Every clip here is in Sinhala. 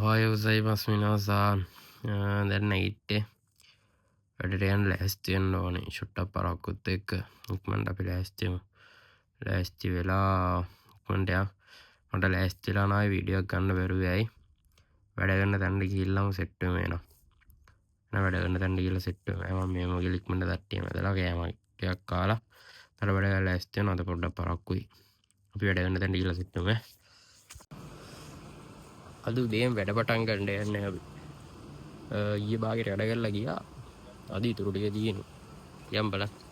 ඔහායෝ ගොසයිමස් මිනාසාන් දැන් නයිට්ටේ වැඩට යන්න ලෑස්ති වෙන්න ඕනේ ෂොට්ටක් පරක්කුත් එක්ක ඉක්මනට අපි ලෑස්ති වෙලා ඉක්මනට යන්න මට ලෑස්තිලා නැහැ වීඩියෝ එකක් ගන්න බැරුව යයි වැඩ කරන තැනට ගිහිල්ලාම සෙට් වෙමු එනවා වැඩ කරන තැනට ගිහලා සෙට් වෙමු මම මේම ගිහලා ඉක්මනට තට්ටිය මැදලා කෑම ටිකක් කාලා ඊට වැඩ කරලා ලෑස්ති වෙනවා අද පොඩ්ඩක් පරක්කුයි අපි වැඩ කරන තැනට ගිහලා සෙට් වෙමු අද උදේම වැඩ පටන් ගන්න යන්නේ අපි ඊයේ භාගයට වැඩ කරලා ගියා අද ඉතුරු ටික තියෙනවා යම් බලන්න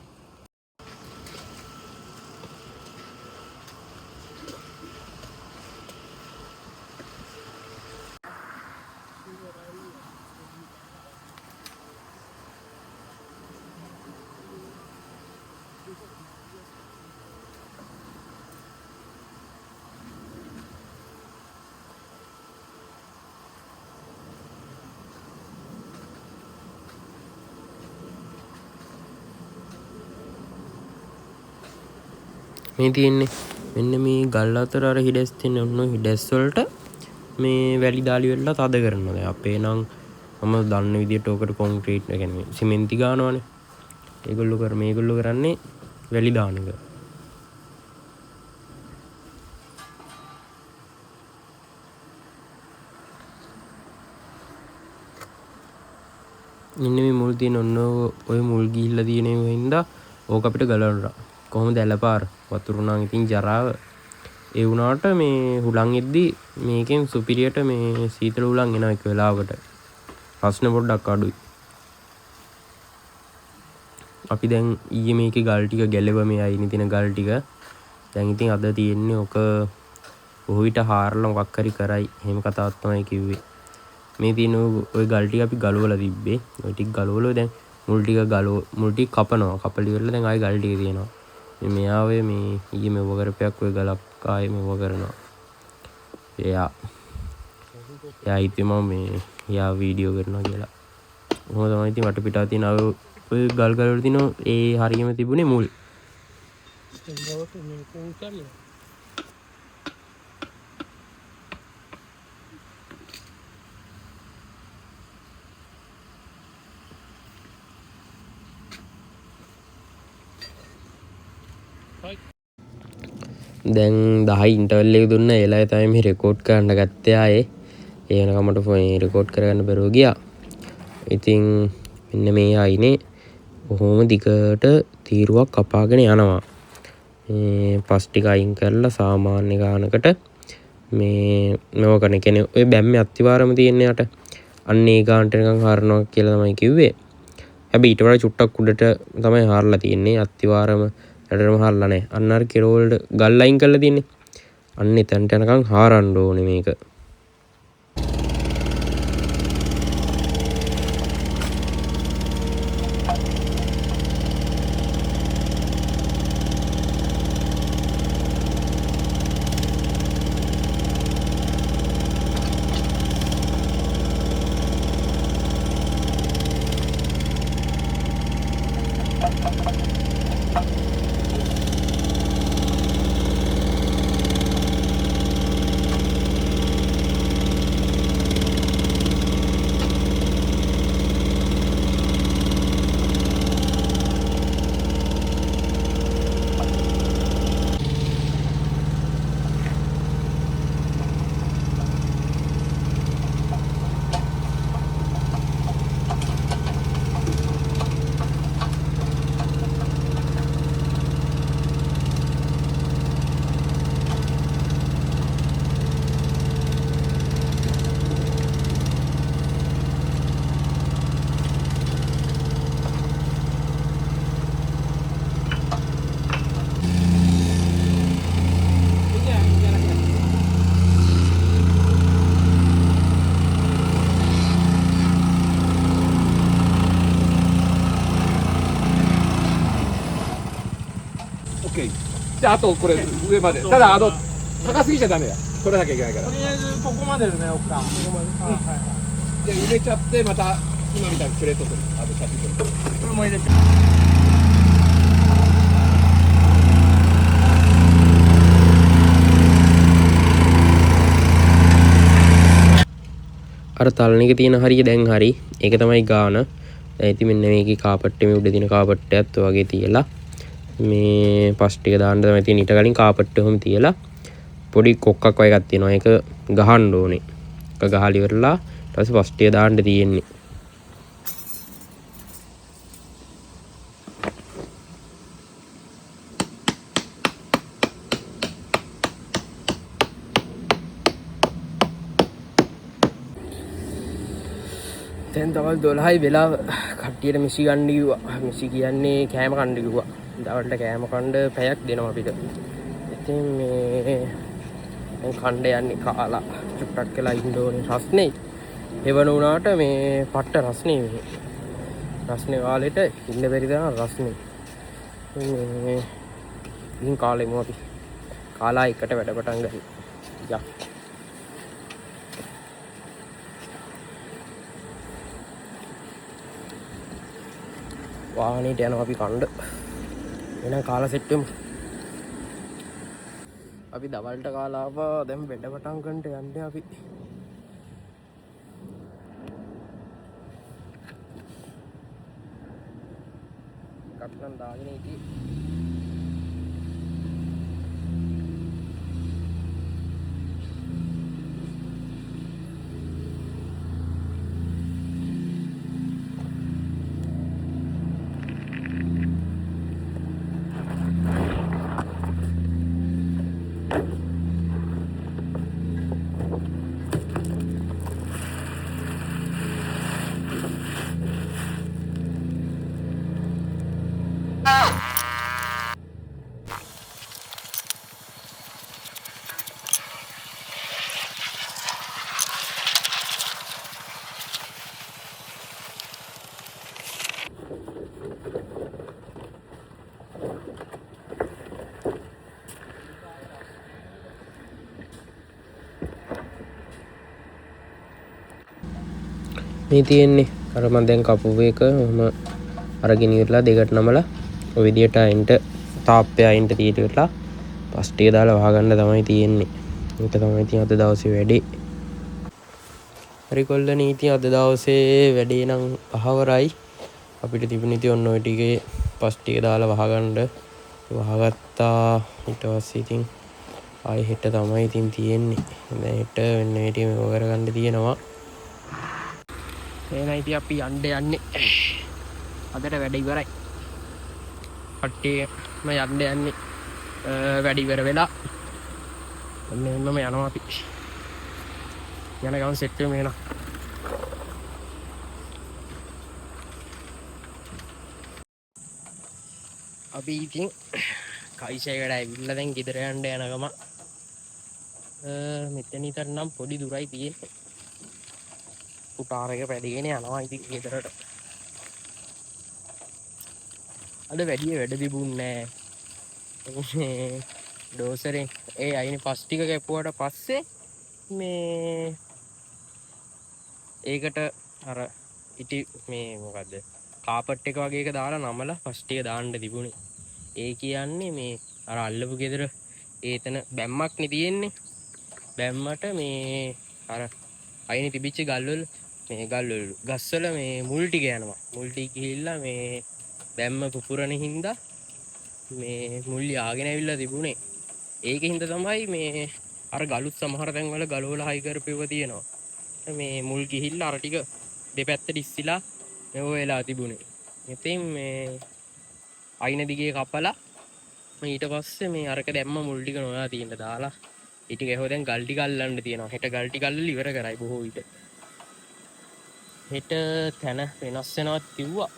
මේ තියෙන්නේ මෙන්න මේ ගල් අතර අර හිඩැස් තියෙන ඔන්න හිඩැස් වලට මේ වැලි දාලි වෙලා තද කරනවා දැන් අපේ නම් මම දන්න විදියට ඕකට කොන්ක්‍රීට් ඒ කියන්නේ සිමෙන්ති ගානවනේ මේගොල්ලෝ කරන්නේ වැලි දාන එක ඉන්න මේ මුල් තියෙන ඔන්න ඔය මුල් ගිහිල්ලා තියෙන ඒවා හින්දා ඕක අපිට ගලවන්න කොහොමද ඇලපාර වතුර නම් ඉතින් ජරාව ඒ වුණාට මේ හුලං එද්දි මේකෙන් සුපිරියට මේ සීතල හුලං එනවා එක වෙලාවකට ප්‍රශ්න පොඩ්ඩක් අඩුයි අපි දැන් ඊයේ මේකේ ගල් ටික ගැලෙව මේ අයිනේ තියෙන ගල් ටික දැන් ඉතින් අද තියෙන්නේ ඔක ඔහුවිට හාරලා මොකක් හරි කරයි එහෙම කතාවක් තමයි කිව්වේ මේ තියෙන ඔය ගල් ටික අපි ගලවලා තිබ්බේ ඔය ටික ගලවලා දැන් මුල් ටික කපනවා කපලි වෙලා දැන් ආයි ගල් ටික තියෙනවා මෙයා ඔය මේ ඊයේ මෙව කරපයක් ඔය ගලක් ආයේ මෙව කරනවා එයා ඉතින් මම මේ යා වීඩියෝ කරනවා කියලා කොහොමද තමයි ඉතින් වටපිටාව තියෙන ඔය ගල් වල තියෙන ඒ හරියම තිබුණේ මුල් දැන් 10 ඉන්ටර්වල් එක දුන්න එළය තමයි මේ රෙකෝඩ් කරන්න ගත්තේ ආයේ ඒ වෙනකමට ෆෝන් රෙකෝඩ් කරගන්න බැරුව ගියා. ඉතින් මෙන්න මේ ආයිනේ බොහොම දිගට තීරුවක් කපාගෙන යනවා. මේ පස් ටික අයින් කරලා සාමාන්‍ය ගානකට මේ නෝකන කියන්නේ ඔය බැම්මේ අත්තිවාරම තියෙන්නේ යට. අන්න ඒ ගානට නිකන් හරනවා කියලා තමයි කිව්වේ. හැබැයි ඊට වඩා චුට්ටක් උඩට තමයි හරලා තියෙන්නේ අත්තිවාරම යටටම හරලා නැහැ. අන්න අර කෙරවලට ගල් ලයින් කරලා තියෙන්නේ. අන්න එතනට යනකම් හාරන්න ඕනේ මේක.であとこれ上までただ高すぎちゃダメだ取らなきゃいけないからとりあえずここまでですね奥さんここまではいはいで埋めちゃってまた今みたいにプレート取る写真撮るこれも入れて අර තලන එක තියෙන හරිය දැන් හරි ඒක තමයි ගාන. දැන් ඉතින් මෙන්න මේකේ කාපට්ටේ මේ උඩ තියෙන කාපට්ටයත් වගේ තියලා මේ පස් ටික දාන්න තමයි තියෙන. ඊට කලින් කාපට්ටේ ඔහොම තියලා පොඩි කොක්කක් වගේ එකක් තියෙනවා. ඒක ගහන්න ඕනේ. ඒක ගහලා ඉවරලා ඊට පස්සේ පස් ටික දාන්න තියෙන්නේ. දැන් දවල් 12යි වෙලාව. කට්ටියට මිසි ගන්න කිව්වා. මිසි කියන්නේ කෑම කන්න කිව්වා. දවල්ට කෑම කන්න පැයක් දෙනවා අපිට. ඉතින් මේ දැන් කන්න යන්නේ කාලා චුට්ටක් වෙලා ඉන්න ඕනේ. රස්නේ එවන උනාට මේ පට්ට රස්නේ මේ. රස්නේ කාලෙට ඉන්න බැරි තරම් රස්නේ. මේ ඉතින් කාලෙමු අපි. කාලා එකට වැඩ පටන් ගන්න. යා වාහනේට යනවා අපි කණ්ඩ. එහෙනම් කාලා සෙට් වෙමු. අපි දවල්ට කාලා ආවා. දැන් වැඩ පටන් ගන්නට යන්නේ අපි. කප්ලන් දාගෙන ඉති. මේ තියෙන්නේ අර මම දැන් කපුව එක මම අරගෙන ඉවරලා දෙකට නමලා ඔය විදියට අයින්ට තාප්පය අයින්ට තියට ඉවරලා පස් ටික දාලා වහගන්න තමයි තියෙන්නේ. ඒක තමයි ඉතින් අද දවසේ වැඩේ. හරි කොල්ලනේ ඉතින් අද දවසේ වැඩේ නම් අහවරයි. අපිට තිබුණ ඉතින් ඔන්න ඔය ටිකේ පස් ටික දාලා වහගන්න වහගත්තා. ඊට පස්සේ ඉතින් ආයෙ හෙට තමයි ඉතින් තියෙන්නේ. දැන් හෙට වෙන මේ ටික මේව කරගන්න තියෙනවා. එහෙනම් ඉතින් අපි යන්නේ අදට වැඩ ඉවරයි. කට්ටියම යන්නේ වැඩ ඉවර වෙලා මෙන්නම යනවා අපි. යන ගමන් සෙට් වෙමු එහෙනම්. අපි ඉතින් කයිසයකට ඇවිල්ලා දැන් ගෙදර යන්න යන ගම මෙතන ඉතින් නම් පොඩි දුරයි තියෙන්නේ. පුටාර එක පැදගෙන යනවා ඉතින් ගෙදරට. අද වැඩිය වැඩ තිබුණේ නෑ. ඩෝසරෙන් ඒ අයිනේ පස් ටික කැපුවට පස්සේ මේ ඒකට අර ඉටි මේ මොකද්ද කාපට් එක වගේ එක දාලා නමලා පස් ටික දාන්න තිබුණේ. ඒ කියන්නේ මේ අර අල්ලපු ගෙදර ඒතන බැම්මක් නේ තියෙන්නේ. බැම්මට මේ අර අයිනේ තිබිච්ච ගල්වල මේ ගල්වල ගස්වල මේ මුල් ටික යනවා. මුල් ටික ගිහිල්ලා මේ බැම්ම පුපුරන හින්දා මේ මුල් යාගෙන ඇවිල්ලා තිබුණේ. ඒකේ හින්දා තමයි මේ අර ගලුත් සමහර තැන්වල ගලවල හයි කරපෙව තියෙනවා. මේ මුල් ගිහිල්ලා අර ටික දෙපැත්තට ඉස්සිලා මෙව වෙලා තිබුණේ. ඉතින් මේ අයින දිගේ කපලා ඊට පස්සේ මේ අරක දැම්ම මුල් ටික නොයා තියෙන්න දාලා ඊට ගෙහුව දැන් ගල් ටික අල්ලන්න තියෙනවා. හෙට ගල් ටික අල්ලලා ඉවර කරයි බොහෝ විට. හෙට තැන වෙනස් වෙනවත් කිව්වා.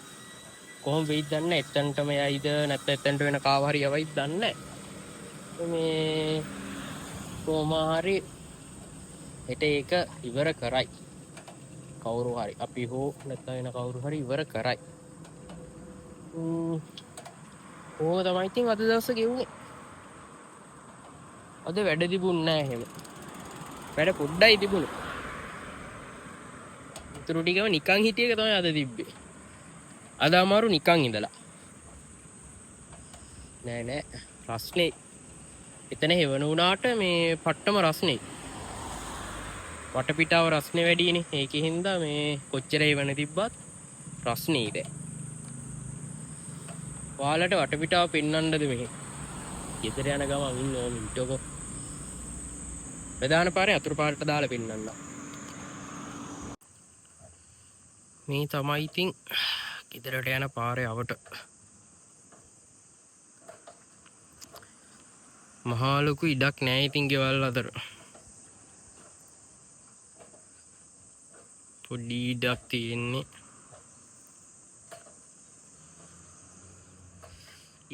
කොහොම වෙයිද දන්නේ නැහැ. එතනටම යයිද නැත්නම් එතනට වෙන කාව හරි යවයිද දන්නේ නැහැ. මේ කොහොම හරි හෙට ඒක ඉවර කරයි. කවුරු හරි අපි හෝ නැත්නම් වෙන කවුරු හරි ඉවර කරයි. ඕක තමයි ඉතින් අද දවසේ ගෙවුනේ. අද වැඩ තිබුණ නැහැ එහෙම. වැඩ පොඩ්ඩයි තිබුණේ. ඉතුරු ටිකම නිකන් හිටිය එක තමයි අද තිබ්බේ. අද අමාරු නිකන් ඉඳලා. නෑ රස්නේ. එතන හෙවන උනාට මේ පට්ටම රස්නේ. වටපිටාව රස්නේ වැඩිනේ. ඒකේ හින්දා මේ කොච්චර එවන තිබ්බත් රස්නේ ඉද. ඔයාලට වටපිටාව පෙන්වන්නද මේ? ගෙදර යන ගමන් ඉන්නෝ මින්ටෝකෝ. ප්‍රධාන පාරේ අතුරු පාරට දාලා පෙන්වන්න. මේ තමයි ඉතින් ගෙදරට යන පාරේ අවට. මහා ලොකු ඉඩක් නෑ ඉතින් ගෙවල් අතර. පොඩි ඉඩක් තියෙන්නේ.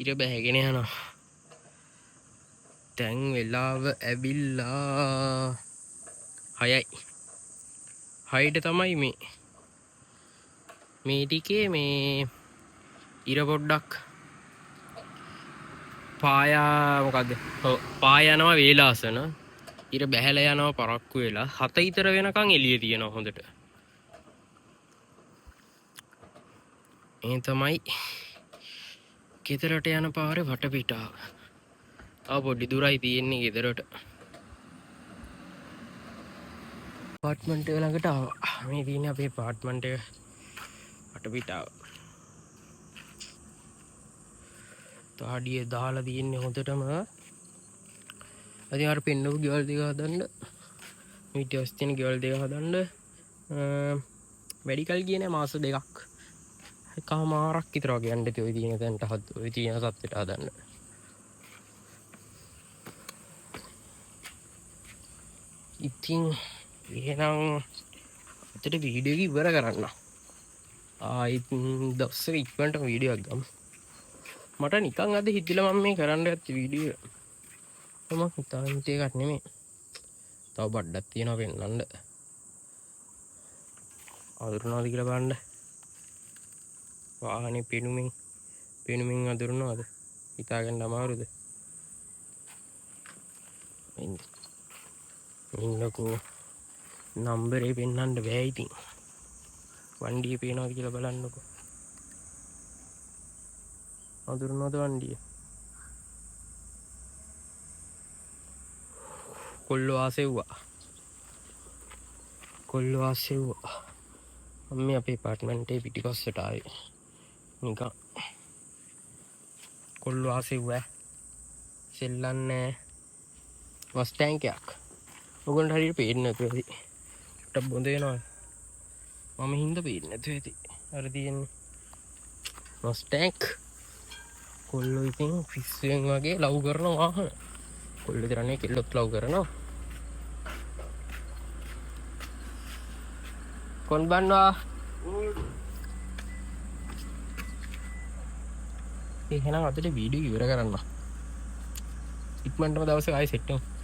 ඉර බැහැගෙන යනවා. දැන් වෙලාව ඇවිල්ලා 6යි. 6ට තමයි මේ ටිකේ මේ ඉර පොඩ්ඩක් මොකද්ද? ඔව් යනවා වේලාසන. ඉර බැහැලා යනවා පරක්කු වෙලා 7 ඊතර වෙනකන් එළිය තියෙනවා හොඳට. මේ තමයි ගෙදරට යන පාරේ වටපිටාව. පොඩි දුරයි තියෙන්නේ ගෙදරට. අපාර්ට්මන්ට් එක ළඟට ආවා. මේ තියෙන්නේ අපේ අපාර්ට්මන්ට් එක වටපිටාව. තාඩිය දාලා තියෙන්නේ හොඳටම. අදින් අර පෙන්නපු ගෙවල් දෙක හදන්න. ඊට පස්සේ තියෙන ගෙවල් දෙක හදන්න මෙඩිකල් ගියේ මාස 2ක්. එකමාරක් විතර වගේ යන්න තියෝයි තියෙන තැනට ඔය තියෙන සත්‍යට හදන්න. ඉතින් එහෙනම් අතට වීඩියෝ එක ඉවර කරන්න. ආයිත් දවසක ඉක්මනට වීඩියෝ එකක් ගමු. මට නිකන් අද හිතිලා මම මේ කරන්න ගත්ත වීඩියෝ මම හිතාගෙන හිටිය එකක් නෙමෙයි. තව බඩක් තියෙනවා පෙන්නන්න. අඳුරනවාද කියලා බලන්න. වාහනේ පෙනුමින් අඳුරනවාද? හිතාගන්න අමාරුද? ඉන්නකෝ නම්බරේ පෙන්වන්න බෑ ඉතින්. වண்டிය පේනවාද කියලා බලන්නකෝ. අඳුරනවද වண்டிය? කොල්ලෝ ආසෙව්වා. මම අපේ අපාර්ට්මන්ටේ පිටිපස්සට ආවේ. නිකන් කොල්ලෝ ආසෙව්වා. සෙල්ලන්නේ බස් ටැංකියක්. ඔයගොල්ලන්ට හරියට පේන්නේ නැතුව ඇති. ටක් බොඳ වෙනවා. මම හින්දා පේන්නේ නැතුව ඇති. අර තියෙන්නේ බස් ටැංක්. කොල්ලෝ ඉතින් ෆිස්සෙන් වගේ ලව් කරන වාහන. කොල්ලෝ විතරනේ කෙල්ලොත් ලව් කරනවා. කොන් බන්නවා. එහෙනම් අදට වීඩියෝ ඉවර කරන්න. ඉක්මනටම දවසක ආයෙ සෙට් වෙමු.